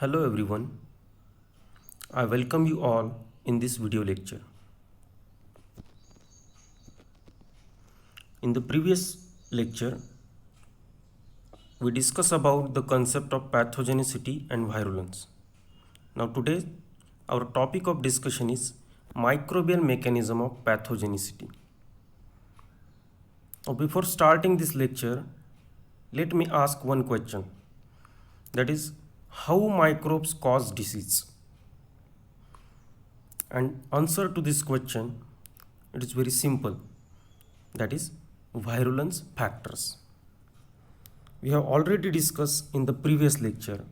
Hello everyone, I welcome you all in this video lecture. In the previous lecture, we discussed about the concept of pathogenicity and virulence. Now today, our topic of discussion is microbial mechanism of pathogenicity. Now before starting this lecture, let me ask one question. That is, how microbes cause disease? And answer to this question, it is very simple. That is virulence factors. We have already discussed in the previous lecture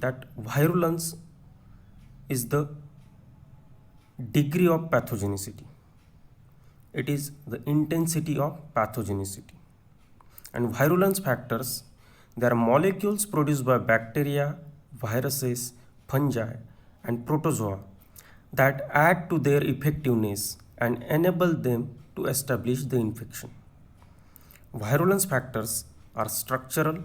that virulence is the degree of pathogenicity. It is the intensity of pathogenicity. And virulence factors, they are molecules produced by bacteria, viruses, fungi, and protozoa that add to their effectiveness and enable them to establish the infection. Virulence factors are structural,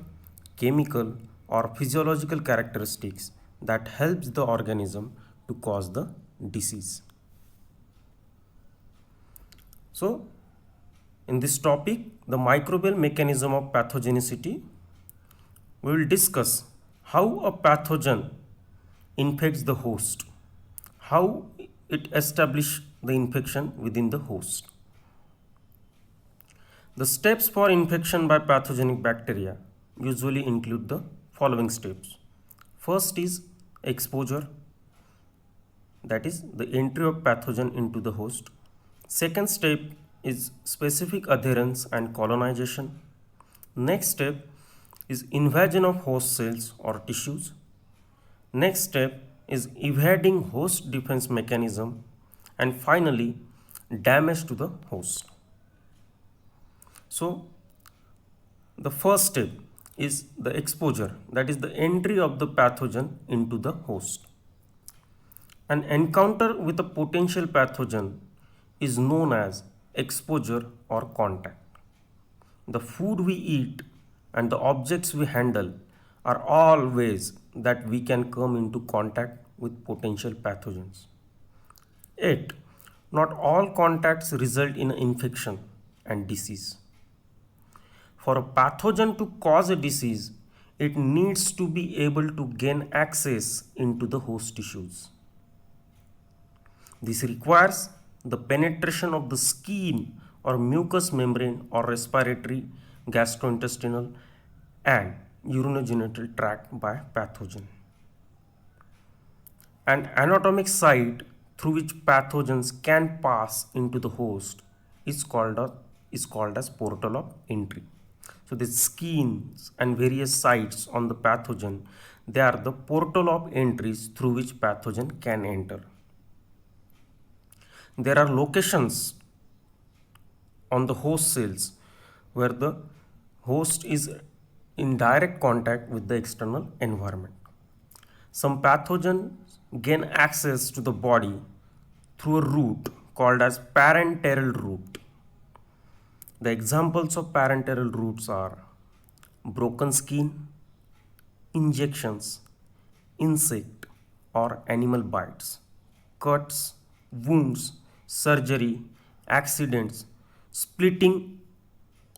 chemical, or physiological characteristics that helps the organism to cause the disease. So, in this topic, the microbial mechanism of pathogenicity, we will discuss how a pathogen infects the host, how it establishes the infection within the host. The steps for infection by pathogenic bacteria usually include the following steps. First is exposure, that is the entry of pathogen into the host. Second step is specific adherence and colonization. Next step is invasion of host cells or tissues. Next step is evading host defense mechanism, and finally damage to the host. So the first step is the exposure, that is the entry of the pathogen into the host. An encounter with a potential pathogen is known as exposure or contact. The food we eat and the objects we handle are all ways that we can come into contact with potential pathogens. Yet, not all contacts result in infection and disease. For a pathogen to cause a disease, it needs to be able to gain access into the host tissues. This requires the penetration of the skin or mucous membrane or respiratory, gastrointestinal, and urinogenital tract by pathogen. An anatomic site through which pathogens can pass into the host is called as portal of entry. So the skins and various sites on the pathogen, they are the portal of entries through which pathogen can enter. There are locations on the host cells where the host is in direct contact with the external environment. Some pathogens gain access to the body through a route called as parenteral route. The examples of parenteral routes are broken skin, injections, insect or animal bites, cuts, wounds, surgery, accidents, splitting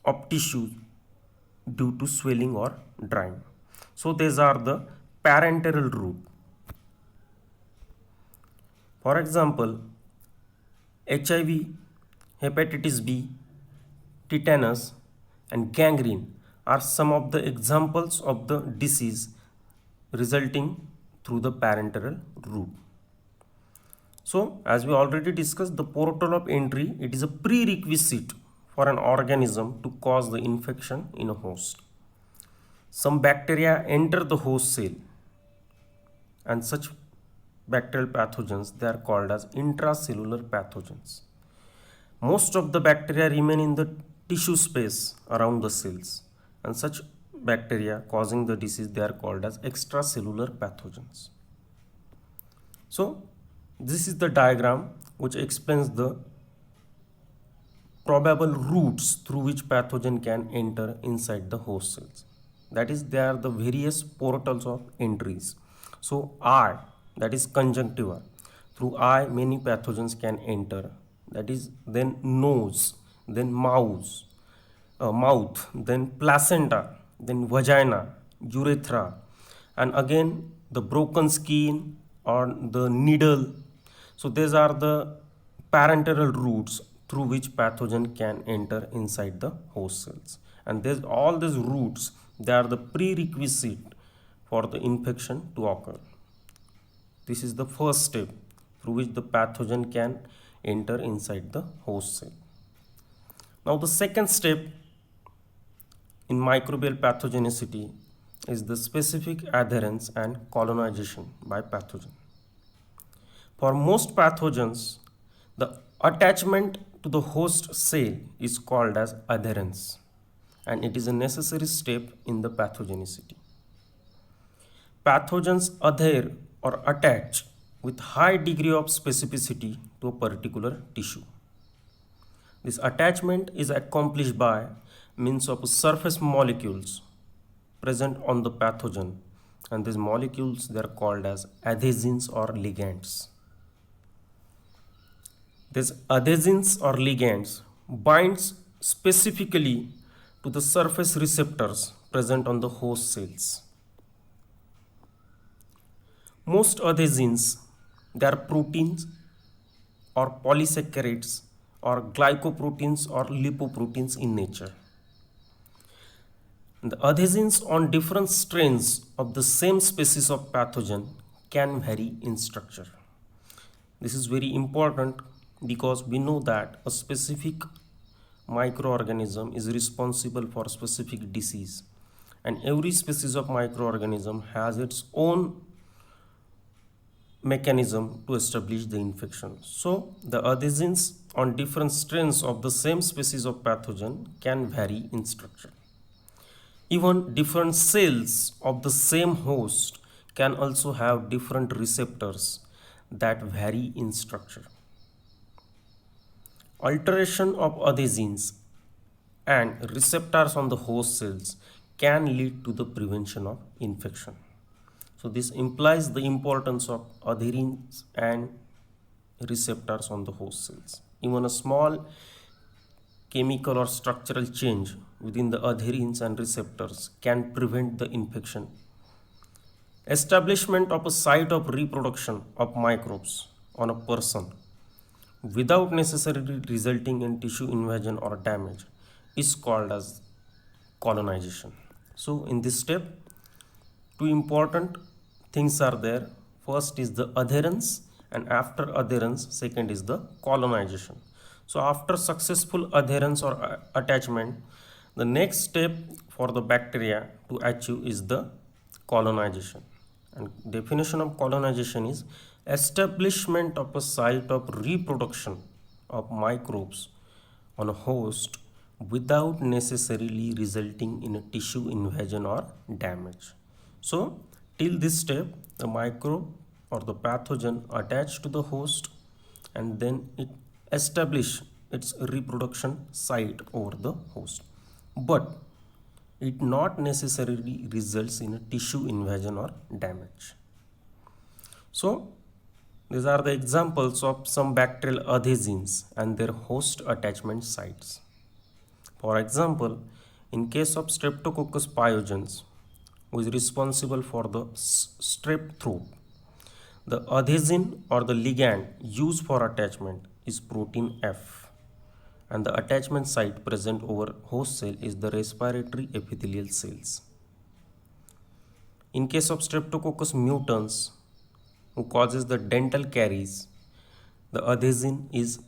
of tissue due to swelling or drying. So these are the parenteral route. For example, HIV, hepatitis B, tetanus, and gangrene are some of the examples of the disease resulting through the parenteral route. So, as we already discussed, the portal of entry, it is a prerequisite for an organism to cause the infection in a host. Some bacteria enter the host cell, and such bacterial pathogens, they are called as intracellular pathogens. Most of the bacteria remain in the tissue space around the cells, and such bacteria causing the disease, they are called as extracellular pathogens. So this is the diagram which explains the probable routes through which pathogen can enter inside the host cells. That is, they are the various portals of entries. So eye, that is conjunctiva. Through eye, many pathogens can enter. That is then nose, then mouth, then placenta, then vagina, urethra, and again the broken skin or the needle. So these are the parenteral routes through which pathogen can enter inside the host cells. And there's all these routes, they are the prerequisite for the infection to occur. This is the first step through which the pathogen can enter inside the host cell. Now the second step in microbial pathogenicity is the specific adherence and colonization by pathogen. For most pathogens, the attachment to the host cell is called as adherence, and it is a necessary step in the pathogenicity. Pathogens adhere or attach with high degree of specificity to a particular tissue. This attachment is accomplished by means of surface molecules present on the pathogen, and these molecules they are called as adhesins or ligands. These adhesins or ligands binds specifically to the surface receptors present on the host cells. Most adhesins, they are proteins or polysaccharides or glycoproteins or lipoproteins in nature. The adhesins on different strains of the same species of pathogen can vary in structure. This is very important because we know that a specific microorganism is responsible for specific disease, and every species of microorganism has its own mechanism to establish the infection. So the adhesins on different strains of the same species of pathogen can vary in structure. Even different cells of the same host can also have different receptors that vary in structure. Alteration of adhesins and receptors on the host cells can lead to the prevention of infection. So this implies the importance of adherins and receptors on the host cells. Even a small chemical or structural change within the adherins and receptors can prevent the infection. Establishment of a site of reproduction of microbes on a person without necessarily resulting in tissue invasion or damage is called as colonization. So in this step, two important things are there. First is the adherence, and after adherence, second is the colonization. So after successful adherence or attachment, the next step for the bacteria to achieve is the colonization. And definition of colonization is establishment of a site of reproduction of microbes on a host without necessarily resulting in a tissue invasion or damage. So till this step, the microbe or the pathogen attached to the host, and then it establish its reproduction site over the host, but it not necessarily results in a tissue invasion or damage. So these are the examples of some bacterial adhesins and their host attachment sites. For example, in case of Streptococcus pyogenes, who is responsible for the strep throat, the adhesin or the ligand used for attachment is protein F, and the attachment site present over host cell is the respiratory epithelial cells. In case of Streptococcus mutans, who causes the dental caries, the adhesin is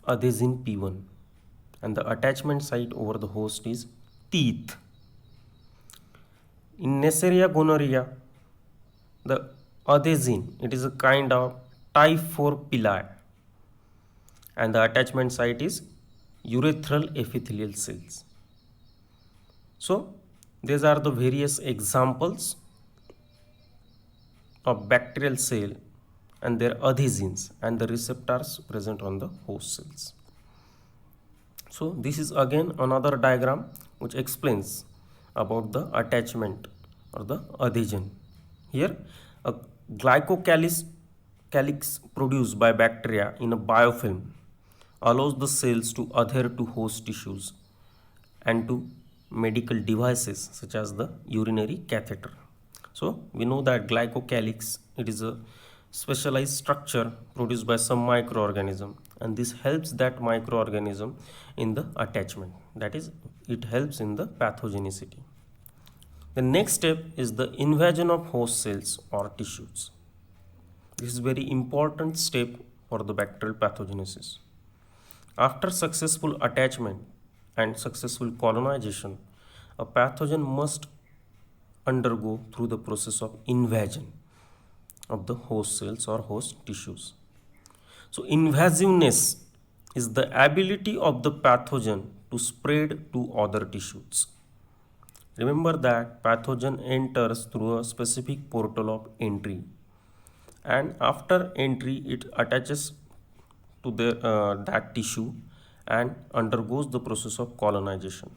adhesin P1, and the attachment site over the host is teeth. In Neisseria gonorrhea, the adhesin, it is a kind of type 4 pili, and the attachment site is urethral epithelial cells. So these are the various examples of bacterial cell and their adhesins and the receptors present on the host cells. So this is again another diagram which explains about the attachment or the adhesion. Here A calyx produced by bacteria in a biofilm allows the cells to adhere to host tissues and to medical devices such as the urinary catheter. So we know that glycocalyx, it is a specialized structure produced by some microorganism, and this helps that microorganism in the attachment, that is it helps in the pathogenicity. The next step is the invasion of host cells or tissues. This is very important step for the bacterial pathogenesis. After successful attachment and successful colonization, a pathogen must undergo through the process of invasion of the host cells or host tissues. So invasiveness is the ability of the pathogen to spread to other tissues. Remember that pathogen enters through a specific portal of entry, and after entry it attaches to that tissue and undergoes the process of colonization.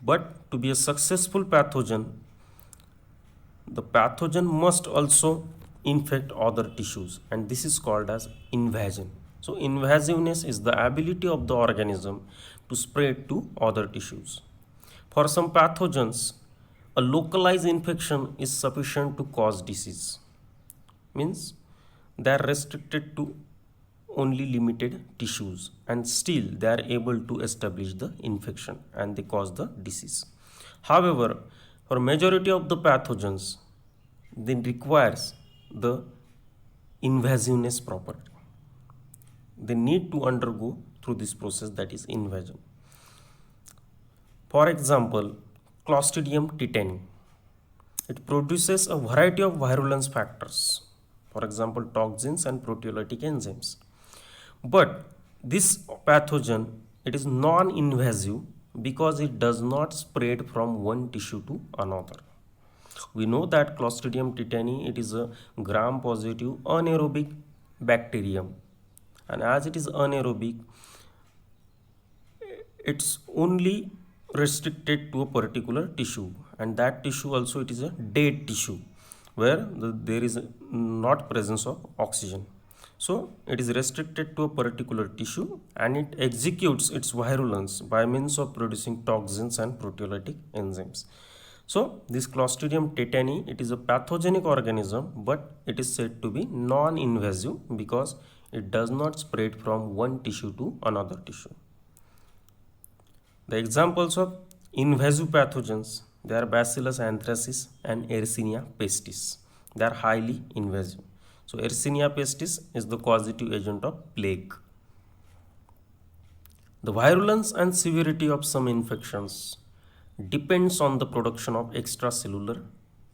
But to be a successful pathogen, the pathogen must also infect other tissues, and this is called as invasion. So invasiveness is the ability of the organism to spread to other tissues. For some pathogens, a localized infection is sufficient to cause disease. Means they are restricted to only limited tissues, and still they are able to establish the infection and they cause the disease. However, for majority of the pathogens, they requires the invasiveness property. They need to undergo through this process, that is invasion. For example, Clostridium tetani. It produces a variety of virulence factors, for example, toxins and proteolytic enzymes. But this pathogen, it is non-invasive because it does not spread from one tissue to another. We know that Clostridium tetani, it is a gram-positive anaerobic bacterium, and as it is anaerobic, it's only restricted to a particular tissue, and that tissue also it is a dead tissue where there is not presence of oxygen. So it is restricted to a particular tissue and it executes its virulence by means of producing toxins and proteolytic enzymes. So this Clostridium tetani, it is a pathogenic organism, but it is said to be non-invasive because it does not spread from one tissue to another tissue. The examples of invasive pathogens, they are Bacillus anthracis and Yersinia pestis. They are highly invasive. So Yersinia pestis is the causative agent of plague. The virulence and severity of some infections depends on the production of extracellular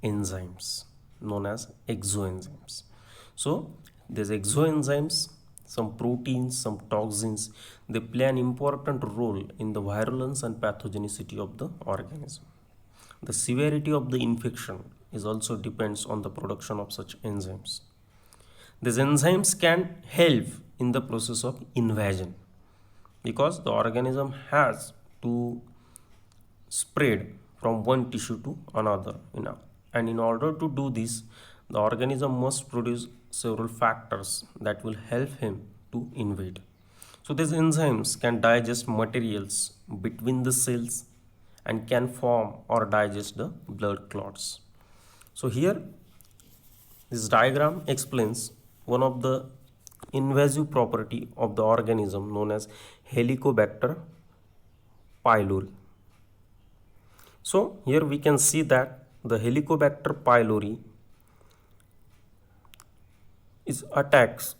enzymes known as exoenzymes. So these exoenzymes, some proteins, some toxins, they play an important role in the virulence and pathogenicity of the organism. The severity of the infection is also depends on the production of such enzymes. These enzymes can help in the process of invasion because the organism has to spread from one tissue to another. And in order to do this, the organism must produce several factors that will help him to invade. So these enzymes can digest materials between the cells and can form or digest the blood clots. So here this diagram explains one of the invasive property of the organism known as Helicobacter pylori. So here we can see that the Helicobacter pylori is attached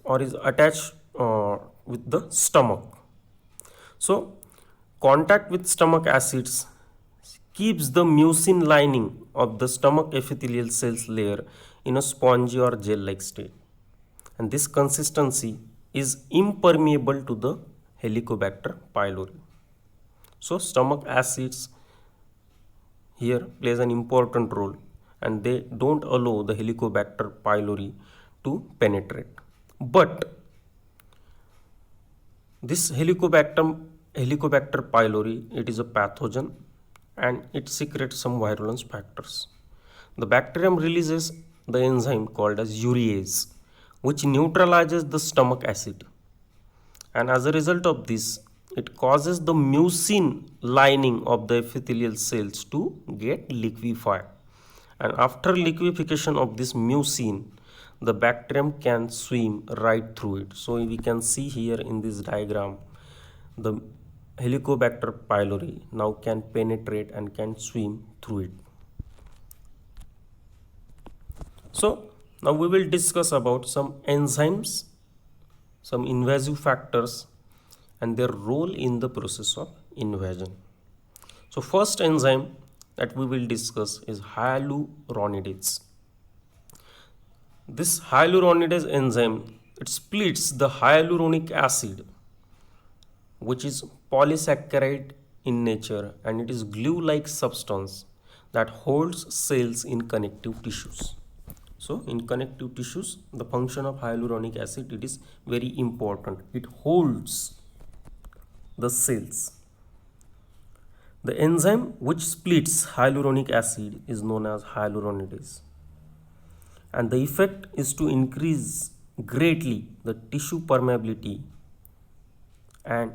with the stomach. So contact with stomach acids keeps the mucin lining of the stomach epithelial cells layer in a spongy or gel-like state, and this consistency is impermeable to the Helicobacter pylori. So stomach acids here plays an important role and they don't allow the Helicobacter pylori to penetrate. But this Helicobacter pylori, it is a pathogen and it secretes some virulence factors. The bacterium releases the enzyme called as urease, which neutralizes the stomach acid. And as a result of this, it causes the mucin lining of the epithelial cells to get liquefied. And after liquefaction of this mucin, the bacterium can swim right through it. So we can see here in this diagram, the Helicobacter pylori now can penetrate and can swim through it. So now we will discuss about some enzymes, some invasive factors and their role in the process of invasion. So first enzyme that we will discuss is hyaluronidase. This hyaluronidase enzyme, it splits the hyaluronic acid, which is polysaccharide in nature, and it is glue-like substance that holds cells in connective tissues. So in connective tissues, the function of hyaluronic acid, it is very important. It holds the cells. The enzyme which splits hyaluronic acid is known as hyaluronidase. And the effect is to increase greatly the tissue permeability and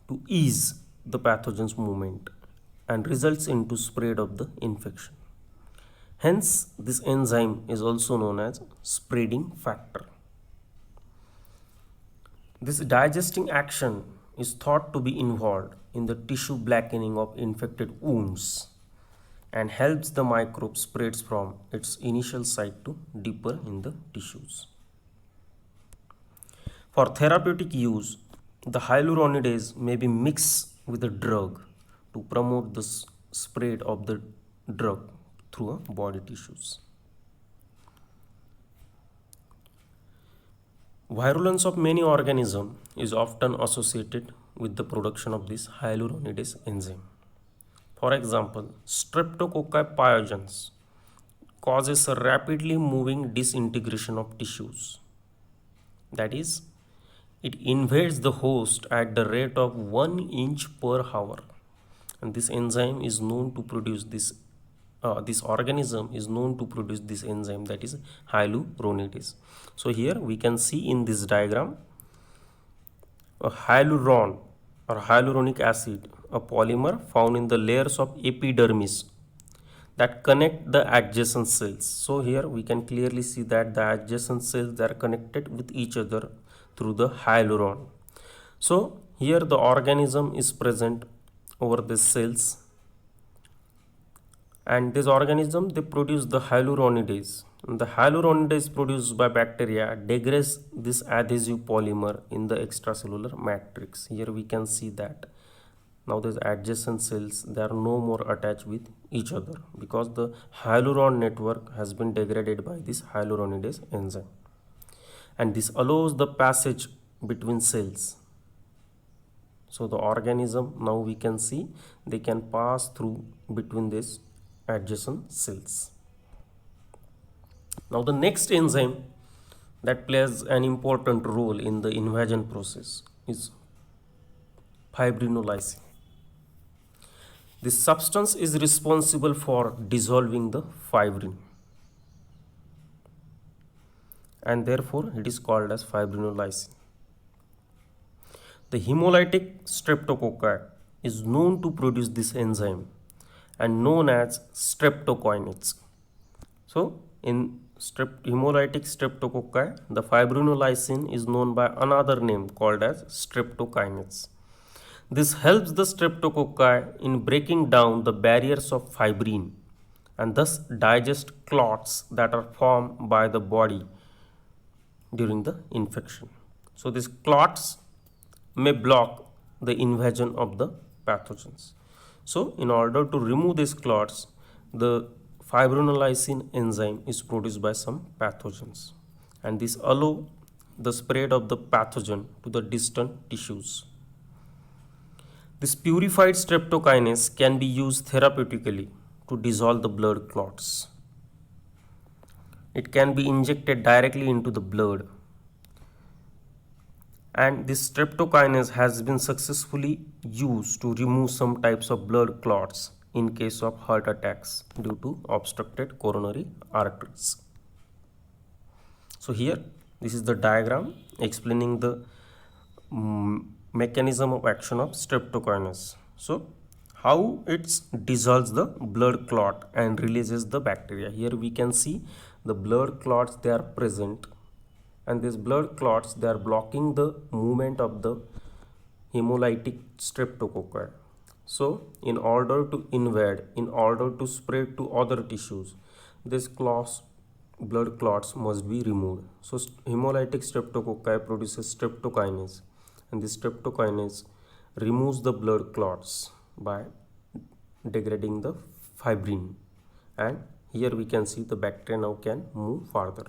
to ease the pathogen's movement and results into spread of the infection. Hence, this enzyme is also known as spreading factor. This digesting action is thought to be involved in the tissue blackening of infected wounds and helps the microbe spreads from its initial site to deeper in the tissues. For therapeutic use, the hyaluronidase may be mixed with a drug to promote the spread of the drug through body tissues. Virulence of many organisms is often associated with the production of this hyaluronidase enzyme. For example, Streptococcus pyogenes causes a rapidly moving disintegration of tissues. That is, it invades the host at the rate of 1 inch per hour. And this enzyme is known to produce this organism is known to produce this enzyme, that is hyaluronidase. So here we can see in this diagram a hyaluron or hyaluronic acid, a polymer found in the layers of epidermis that connect the adjacent cells. So here we can clearly see that the adjacent cells are connected with each other through the hyaluron. So here the organism is present over the cells, and this organism, they produce the hyaluronidase. The hyaluronidase produced by bacteria degrades this adhesive polymer in the extracellular matrix. Here we can see that now these adjacent cells, they are no more attached with each other because the hyaluron network has been degraded by this hyaluronidase enzyme, and this allows the passage between cells. So the organism, now we can see, they can pass through between this adjacent cells. Now the next enzyme that plays an important role in the invasion process is fibrinolysin. This substance is responsible for dissolving the fibrin, and therefore it is called as fibrinolysin. The hemolytic streptococci is known to produce this enzyme and known as streptokinases. So in hemolytic streptococci, the fibrinolysin is known by another name called as streptokinase. This helps the streptococci in breaking down the barriers of fibrin and thus digest clots that are formed by the body during the infection. So these clots may block the invasion of the pathogens. So in order to remove these clots, the fibrinolysin enzyme is produced by some pathogens, and this allows the spread of the pathogen to the distant tissues. This purified streptokinase can be used therapeutically to dissolve the blood clots. It can be injected directly into the blood, and this streptokinase has been successfully used to remove some types of blood clots in case of heart attacks due to obstructed coronary arteries. So here this is the diagram explaining the mechanism of action of streptococcus. So how it dissolves the blood clot and releases the bacteria. Here we can see the blood clots, they are present, and these blood clots, they are blocking the movement of the hemolytic streptococci. So in order to invade, in order to spread to other tissues, this blood clots must be removed. So hemolytic streptococci produces streptokinase, and this streptokinase removes the blood clots by degrading the fibrin, and here we can see the bacteria now can move further.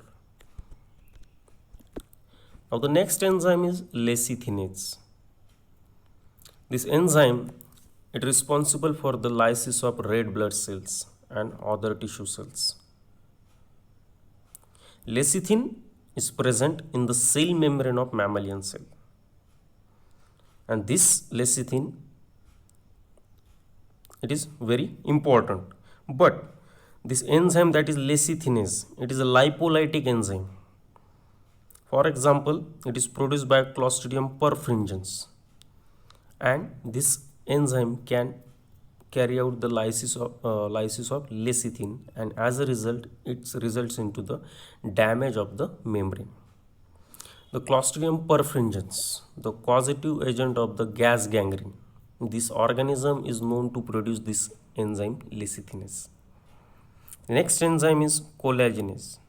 Now the next enzyme is lecithinase. This enzyme, it is responsible for the lysis of red blood cells and other tissue cells. Lecithin is present in the cell membrane of mammalian cell, and this lecithin, it is very important. But this enzyme, that is lecithinase, it is a lipolytic enzyme. For example, it is produced by Clostridium perfringens, and this enzyme can carry out the lysis of lecithin, and as a result it results into the damage of the membrane. The Clostridium perfringens, the causative agent of the gas gangrene, this organism is known to produce this enzyme lecithinase. The next enzyme is collagenase.